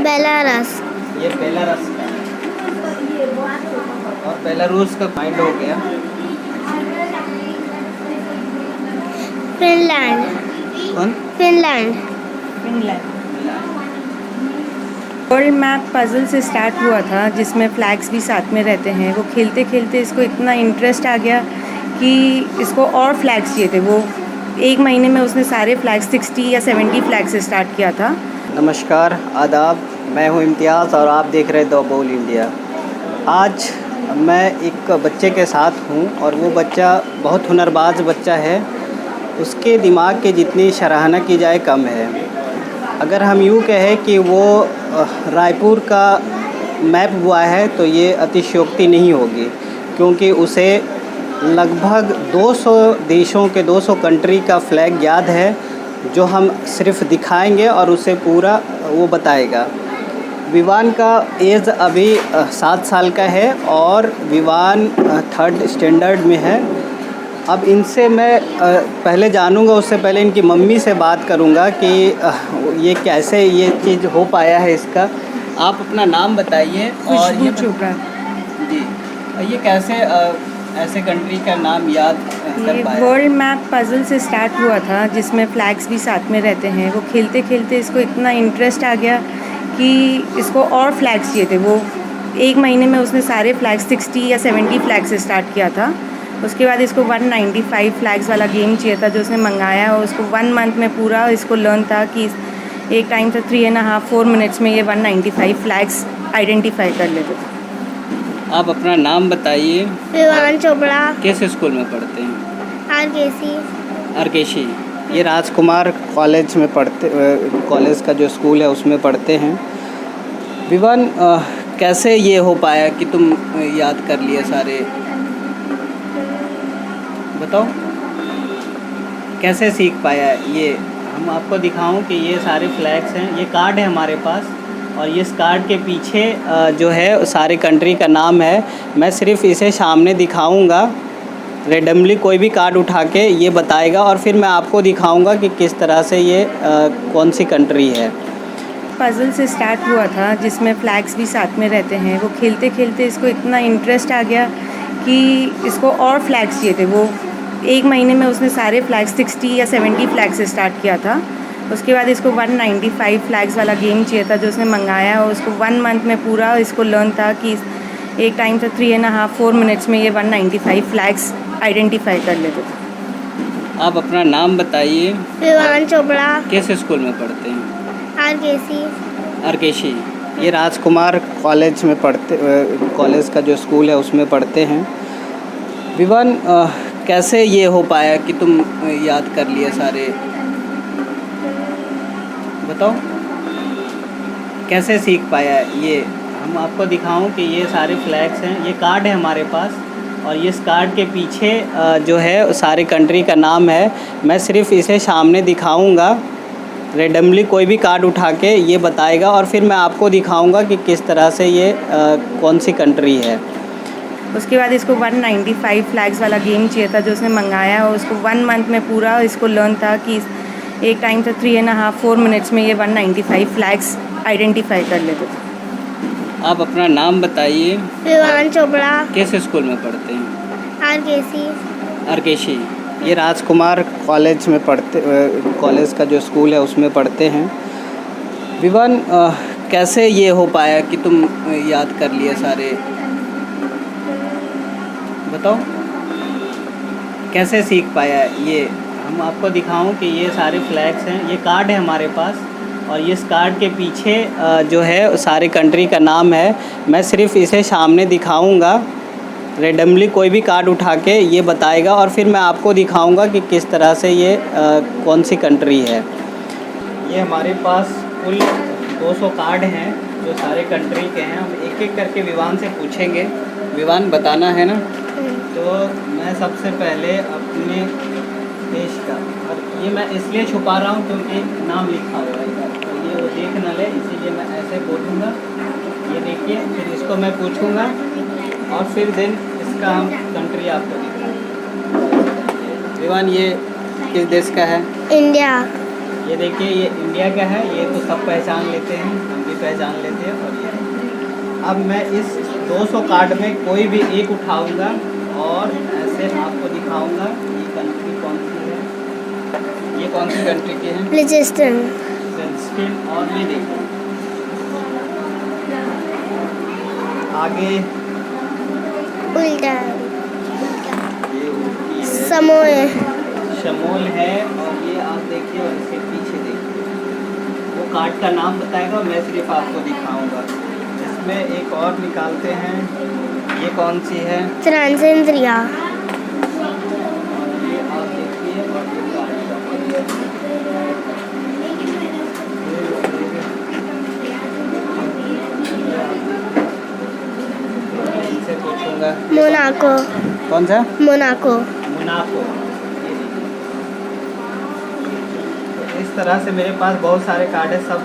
Belarus. ये Belarus का और बेलारूस का काइंड हो गया। फिनलैंड। कौन? फिनलैंड। वर्ल्ड मैप पजल से स्टार्ट हुआ था जिसमें फ्लैग्स भी साथ में रहते हैं। वो खेलते खेलते इसको इतना इंटरेस्ट आ गया कि इसको और फ्लैग्स चाहिए थे। वो एक महीने में उसने सारे फ्लैग्स 60 या 70 फ्लैग से स्टार्ट किया था। नमस्कार, आदाब। मैं हूं इम्तियाज़ और आप देख रहे हैं द बोल इंडिया। आज मैं एक बच्चे के साथ हूं और वो बच्चा बहुत हुनरबाज बच्चा है। उसके दिमाग की जितनी सराहना की जाए कम है। अगर हम यूँ कहें कि वो रायपुर का मैप हुआ है तो ये अतिशयोक्ति नहीं होगी, क्योंकि उसे लगभग 200 देशों के 200 कंट्री का फ्लैग याद है, जो हम सिर्फ दिखाएंगे और उसे पूरा वो बताएगा। विवान का एज अभी 7 साल का है और विवान 3rd स्टैंडर्ड में है। अब इनसे मैं पहले जानूंगा, उससे पहले इनकी मम्मी से बात करूंगा कि ये कैसे ये चीज़ हो पाया है इसका। आप अपना नाम बताइए और ये चोपड़ा। जी, ये कैसे ऐसे कंट्री का नाम याद कर ये पाया? वर्ल्ड मैप पजल से स्टार्ट हुआ था जिसमें फ्लैग्स भी साथ में रहते हैं। वो खेलते खेलते इसको इतना इंटरेस्ट आ गया कि इसको और फ्लैग्स चाहिए थे। वो एक महीने में उसने सारे फ्लैग्स 60 या 70 फ्लैग से स्टार्ट किया था। उसके बाद इसको 195 फ्लैग्स वाला गेम चाहिए था जो उसने मंगाया, और उसको 1 मंथ में पूरा इसको लर्न था कि एक टाइम था 3.5-4 मिनट्स में ये 195 फ्लैग्स आइडेंटिफाई कर लेते थे। आप अपना नाम बताइए। विवान चोपड़ा। किस स्कूल में पढ़ते हैं? आरकेसी। आरकेशी। ये राजकुमार कॉलेज में पढ़ते, कॉलेज का जो स्कूल है उसमें पढ़ते हैं। विवान, कैसे ये हो पाया कि तुम याद कर लिए सारे? बताओ कैसे सीख पाया ये? हम आपको दिखाऊं कि ये सारे फ्लैग्स हैं। ये कार्ड है हमारे पास और इस कार्ड के पीछे जो है सारे कंट्री का नाम है। मैं सिर्फ इसे सामने दिखाऊंगा, रेंडमली कोई भी कार्ड उठा के ये बताएगा और फिर मैं आपको दिखाऊंगा कि किस तरह से ये कौन सी कंट्री है। पजल से स्टार्ट हुआ था जिसमें फ्लैग्स भी साथ में रहते हैं। वो खेलते खेलते इसको इतना इंटरेस्ट आ गया कि इसको और फ्लैग्स चाहिए थे। वो एक महीने में उसने सारे फ्लैग्स 60 या 70 फ्लैग से स्टार्ट किया था। उसके बाद इसको 195 फ्लैग्स वाला गेम चाहिए था जो उसने मंगाया, और उसको 1 मंथ में पूरा इसको लर्न था कि एक टाइम था 3.5-4 मिनट्स में ये 195 फ्लैग्स आइडेंटिफाई कर लेते थे। आप अपना नाम बताइए। विवान चोपड़ा। किस स्कूल में पढ़ते हैं? आरकेसी। आरकेशी। ये राजकुमार कॉलेज में पढ़ते, कॉलेज का जो स्कूल है उसमें पढ़ते हैं। विवान, कैसे ये हो पाया कि तुम याद कर लिए सारे? बताओ कैसे सीख पाया ये? हम आपको दिखाऊं कि ये सारे फ्लैग्स हैं। ये कार्ड है हमारे पास और इस कार्ड के पीछे जो है सारे कंट्री का नाम है। मैं सिर्फ इसे सामने दिखाऊंगा, रेंडमली कोई भी कार्ड उठा के ये बताएगा और फिर मैं आपको दिखाऊंगा कि किस तरह से ये कौन सी कंट्री है। उसके बाद इसको 195 फ्लैग्स वाला गेम चाहिए था जो उसने मंगाया, और उसको 1 मंथ में पूरा इसको लर्न था कि एक टाइम था 3.5-4 मिनट्स में ये 195 फ्लैग्स आइडेंटिफाई कर लेते थे। आप अपना नाम बताइए। विवान चोपड़ा। किस स्कूल में पढ़ते हैं? आरकेसी। आरकेशी। ये राजकुमार कॉलेज में पढ़ते, कॉलेज का जो स्कूल है उसमें पढ़ते हैं। विवान, कैसे ये हो पाया कि तुम याद कर लिए सारे? बताओ कैसे सीख पाया ये? हम आपको दिखाऊं कि ये सारे फ्लैग्स हैं। ये कार्ड है हमारे पास और इस कार्ड के पीछे जो है सारे कंट्री का नाम है। मैं सिर्फ इसे सामने दिखाऊंगा, रेंडमली कोई भी कार्ड उठा के ये बताएगा और फिर मैं आपको दिखाऊंगा कि किस तरह से ये कौन सी कंट्री है। ये हमारे पास कुल 200 कार्ड हैं जो सारे कंट्री के हैं। हम एक एक करके विवान से पूछेंगे। विवान, बताना है ना? तो मैं सबसे पहले अपने देश का, और ये मैं इसलिए छुपा रहा हूँ क्योंकि नाम लिखा हुआ है इधर, तो ये वो देख न ले, इसीलिए मैं ऐसे बोलूँगा। ये देखिए, फिर इसको मैं पूछूँगा और फिर देन इसका हम कंट्री आपको दिखाएंगे। विवान, ये किस देश का है? इंडिया। ये देखिए, ये इंडिया का है, ये तो सब पहचान लेते हैं, हम भी पहचान लेते हैं। और ये अब मैं इस 200 कार्ड में कोई भी एक उठाऊंगा और ऐसे आपको दिखाऊंगा ये कंट्री कौन सी है, ये कौन सी कंट्री की है, लिचेस्टन। और ये देखो आगे उल्टा ये उल्टी है, समोए। शमोल है। और ये आप देखिए, और इसके पीछे देखिए, वो कार्ड का नाम बताएगा, मैं सिर्फ आपको दिखाऊंगा। इसमें एक और निकालते हैं, ये कौन सी है, ट्रांसेंद्रिया। और ये आप देखिए, और ये कार्ड का इनसे पूछूंगा, मोनाको। कौन सा, मोनाको। मोनाको। तो इस तरह से मेरे पास बहुत सारे कार्ड है, सब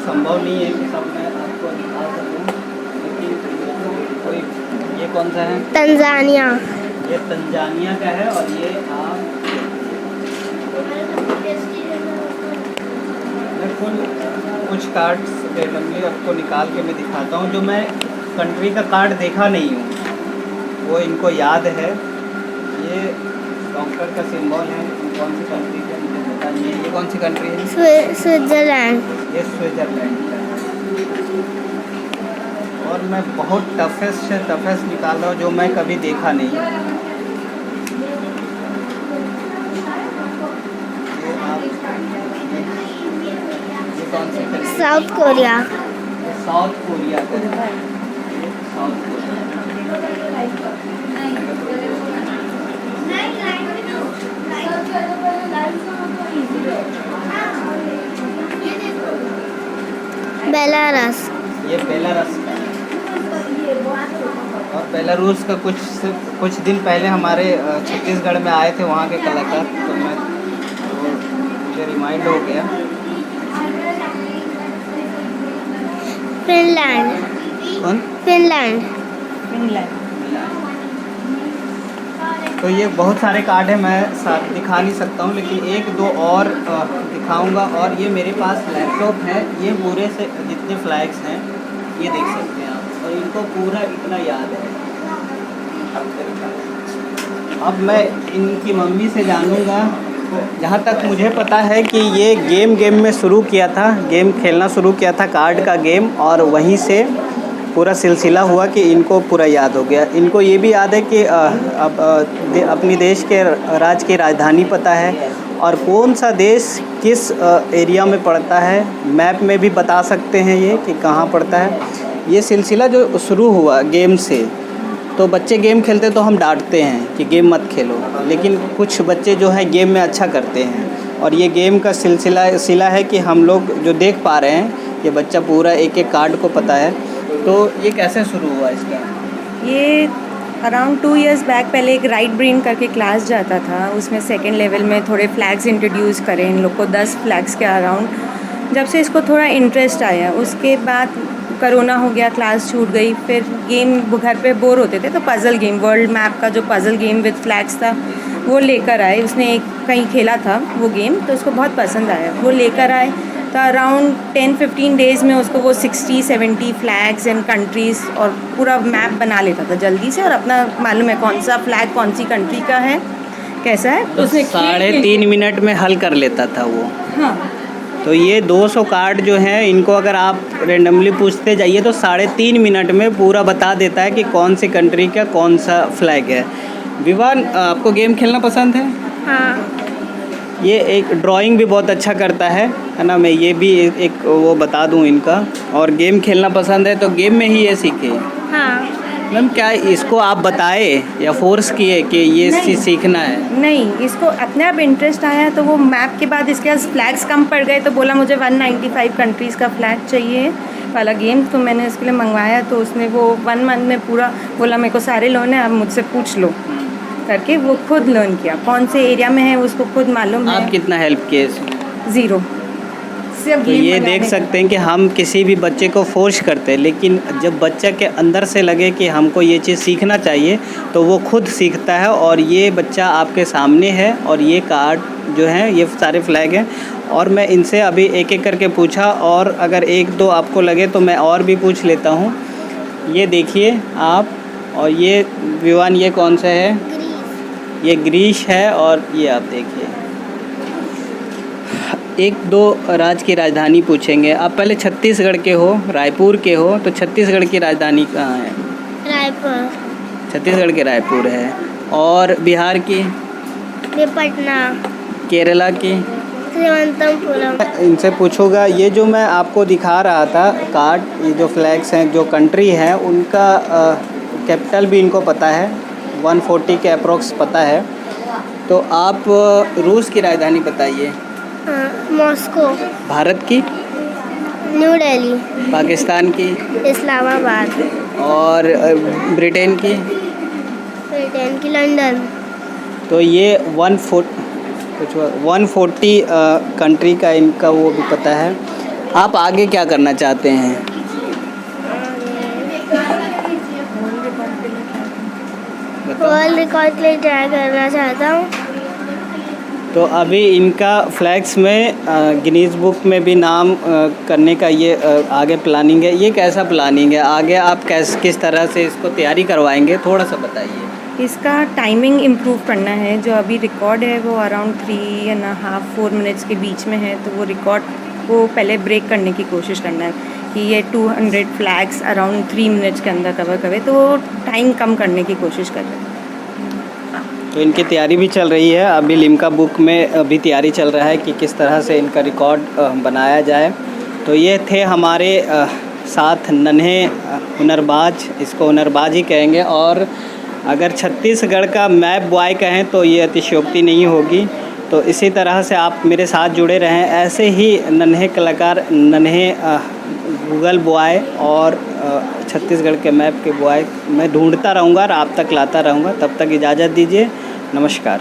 संभव नहीं है कि सब मैं आपको दिखा सकूं, लेकिन कोई, ये कौन सा है, तंजानिया। ये तंजानिया का है। और ये आप मैं कुछ कार्ड्स रेंडमली आपको निकाल के मैं दिखाता हूँ, जो मैं कंट्री का कार्ड देखा नहीं हूँ, वो इनको याद है। ये डॉक्टर का सिंबल है, कौन सी कंट्री का मुझे पता नहीं है। ये कौन सी कंट्री है, स्विट्जरलैंड। ये स्विट्जरलैंड का है। और मैं बहुत टफेस्ट से टफेस्ट निकाल रहा हूँ, जो मैं कभी देखा नहीं। ये आप, ये कौन सी कंट्री, साउथ कोरिया। ये साउथ कोरिया का है, ये साउथ कोरिया। बेलारस। ये बेलारूस का है। और बेलारूस का कुछ दिन पहले हमारे छत्तीसगढ़ में आए थे वहाँ के कलाकार, तो मैं मुझे रिमाइंड हो गया। फिनलैंड। कौन, फिनलैंड। फिनलैंड। तो ये बहुत सारे कार्ड हैं, मैं दिखा नहीं सकता हूँ, लेकिन एक दो और दिखाऊंगा। और ये मेरे पास लैपटॉप है, ये पूरे से जितने फ्लैग्स हैं ये देख सकते हैं आप, और इनको पूरा इतना याद है। अब मैं इनकी मम्मी से जानूंगा। जहाँ तक मुझे पता है कि ये गेम में शुरू किया था, गेम खेलना शुरू किया था, कार्ड का गेम, और वहीं से पूरा सिलसिला हुआ कि इनको पूरा याद हो गया। इनको ये भी याद है कि अपनी देश के राज्य की राजधानी पता है, और कौन सा देश किस एरिया में पड़ता है, मैप में भी बता सकते हैं ये कि कहाँ पड़ता है। ये सिलसिला जो शुरू हुआ गेम से, तो बच्चे गेम खेलते तो हम डांटते हैं कि गेम मत खेलो, लेकिन कुछ बच्चे जो है गेम में अच्छा करते हैं, और ये गेम का सिलसिला है कि हम लोग जो देख पा रहे हैं, ये बच्चा पूरा एक एक कार्ड को पता है। तो ये कैसे शुरू हुआ इसका? ये अराउंड 2 years बैक पहले एक राइट ब्रेन करके क्लास जाता था, उसमें सेकेंड लेवल में थोड़े फ्लैग्स इंट्रोड्यूस करें इन लोग को, 10 फ्लैग्स के अराउंड। जब से इसको थोड़ा इंटरेस्ट आया, उसके बाद कोरोना हो गया, क्लास छूट गई, फिर गेम घर पे बोर होते थे तो पज़ल गेम, वर्ल्ड मैप का जो पज़ल गेम विद फ्लैग्स था वो लेकर आए। उसने एक कहीं खेला था वो गेम, तो उसको बहुत पसंद आया, वो लेकर आए। तो अराउंड 10-15 डेज़ में उसको वो 60-70 फ्लैग्स एंड कंट्रीज़ और पूरा मैप बना लेता था जल्दी से, और अपना मालूम है कौन सा फ्लैग कौन सी कंट्री का है, कैसा है। तो उसने 3.5 मिनट में हल कर लेता था वो। हाँ, तो ये 200 कार्ड जो हैं, इनको अगर आप रेंडमली पूछते जाइए तो 3.5 मिनट में पूरा बता देता है कि कौन सी कंट्री का कौन सा फ्लैग है। विवान, आपको गेम खेलना पसंद है? हाँ। ये एक ड्राइंग भी बहुत अच्छा करता है ना। मैं ये भी एक वो बता दूं इनका, और गेम खेलना पसंद है तो गेम में ही ये सीखे। हाँ। मैम, क्या इसको आप बताए या फोर्स किए कि ये नहीं। सीखना है? नहीं, इसको अपने आप इंटरेस्ट आया, तो वो मैप के बाद इसके पास फ्लैग्स कम पड़ गए, तो बोला मुझे 195 कंट्रीज़ का फ्लैग चाहिए वाला गेम। तो मैंने इसके लिए मंगवाया, तो उसने वो 1 मंथ में पूरा बोला मेरे को सारे लोन है, आप मुझसे पूछ लो करके वो खुद लर्न किया, कौन से एरिया में है उसको खुद मालूम है। आप कितना हेल्प किए इसमें? 0 इससे अब तो गेम ये बनाने देख का- सकते हैं कि हम किसी भी बच्चे को फोर्स करते हैं, लेकिन जब बच्चे के अंदर से लगे कि हमको ये चीज़ सीखना चाहिए तो वो खुद सीखता है। और ये बच्चा आपके सामने है और ये कार्ड जो है ये सारे फ्लैग हैं। और मैं इनसे अभी एक एक करके पूछा, और अगर एक दो आपको लगे तो मैं और भी पूछ लेता हूँ। ये देखिए आप, और ये विवान ये कौन सा है? ये ग्रीस है। और ये आप देखिए, एक दो राज्य की राजधानी पूछेंगे। आप पहले छत्तीसगढ़ के हो, रायपुर के हो, तो छत्तीसगढ़ की राजधानी कहाँ है? रायपुर। छत्तीसगढ़ के रायपुर है। और बिहार की? ये पटना। केरला की? तिरुवनंतपुरम। इनसे पूछूंगा, ये जो मैं आपको दिखा रहा था कार्ड, ये जो फ्लैग्स हैं, जो कंट्री है उनका कैपिटल भी इनको पता है, 140 के अप्रोक्स पता है। तो आप रूस की राजधानी बताइए। मॉस्को। भारत की? न्यू दिल्ली। पाकिस्तान की? इस्लामाबाद। और ब्रिटेन की? ब्रिटेन की लंदन। तो ये 140 कंट्री का इनका वो भी पता है। आप आगे क्या करना चाहते हैं? बताओ। वर्ल्ड रिकॉर्ड के लिए ट्राई करना चाहता हूँ। तो अभी इनका फ्लैग्स में गिनीज बुक में भी नाम करने का ये आगे प्लानिंग है। ये कैसा प्लानिंग है आगे? आप किस तरह से इसको तैयारी करवाएंगे, थोड़ा सा बताइए। इसका टाइमिंग इम्प्रूव करना है। जो अभी रिकॉर्ड है वो अराउंड 3.5-4 मिनट्स के बीच में है, तो वो रिकॉर्ड को पहले ब्रेक करने की कोशिश करना है कि ये 200 फ्लैग्स अराउंड 3 मिनट्स के अंदर कवर करे, तो वो टाइम कम करने की कोशिश कर रहे हैं। तो इनकी तैयारी भी चल रही है। अभी लिम्का बुक में अभी तैयारी चल रहा है कि किस तरह से इनका रिकॉर्ड बनाया जाए। तो ये थे हमारे साथ नन्हे हुनरबाज, इसको हुनरबाज ही कहेंगे। और अगर छत्तीसगढ़ का मैप बॉय कहें तो ये अतिशयोक्ति नहीं होगी। तो इसी तरह से आप मेरे साथ जुड़े रहें, ऐसे ही नन्हे कलाकार, नन्हे गूगल बॉय और छत्तीसगढ़ के मैप के बॉय मैं ढूंढता रहूँगा और आप तक लाता रहूँगा। तब तक इजाज़त दीजिए, नमस्कार।